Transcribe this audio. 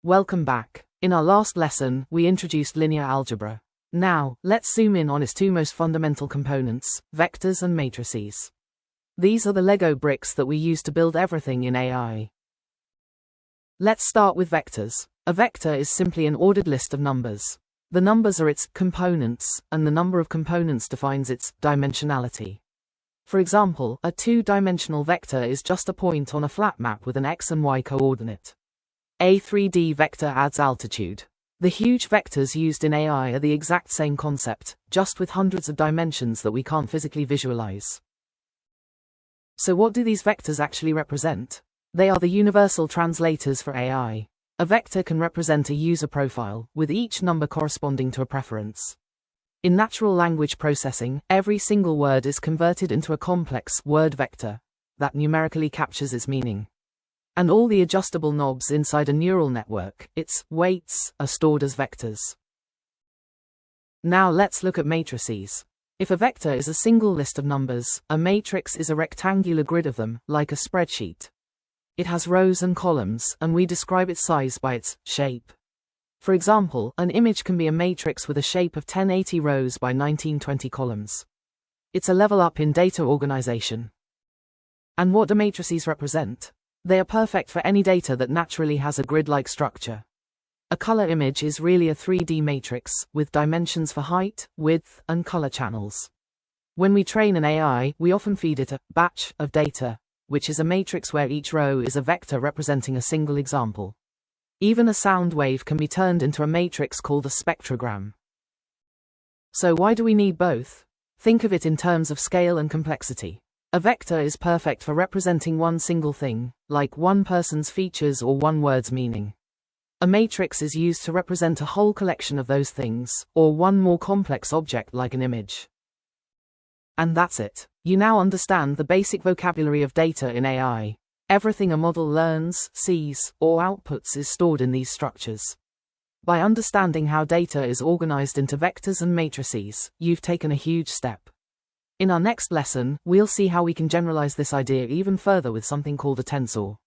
Welcome back. In our last lesson, we introduced linear algebra. Now, let's zoom in on its two most fundamental components, vectors and matrices. These are the Lego bricks that we use to build everything in AI. Let's start with vectors. A vector is simply an ordered list of numbers. The numbers are its components, and the number of components defines its dimensionality. For example, a two-dimensional vector is just a point on a flat map with an x and y coordinate. A 3D vector adds altitude. The huge vectors used in AI are the exact same concept, just with hundreds of dimensions that we can't physically visualize. So what do these vectors actually represent? They are the universal translators for AI. A vector can represent a user profile, with each number corresponding to a preference. In natural language processing, every single word is converted into a complex word vector that numerically captures its meaning. And all the adjustable knobs inside a neural network, its weights, are stored as vectors. Now let's look at matrices. If a vector is a single list of numbers, a matrix is a rectangular grid of them, like a spreadsheet. It has rows and columns, and we describe its size by its shape. For example, an image can be a matrix with a shape of 1080 rows by 1920 columns. It's a level up in data organization. And what do matrices represent? They are perfect for any data that naturally has a grid-like structure. A color image is really a 3D matrix, with dimensions for height, width, and color channels. When we train an AI, we often feed it a batch of data, which is a matrix where each row is a vector representing a single example. Even a sound wave can be turned into a matrix called a spectrogram. So why do we need both? Think of it in terms of scale and complexity. A vector is perfect for representing one single thing, like one person's features or one word's meaning. A matrix is used to represent a whole collection of those things, or one more complex object like an image. And that's it. You now understand the basic vocabulary of data in AI. Everything a model learns, sees, or outputs is stored in these structures. By understanding how data is organized into vectors and matrices, you've taken a huge step. In our next lesson, we'll see how we can generalize this idea even further with something called a tensor.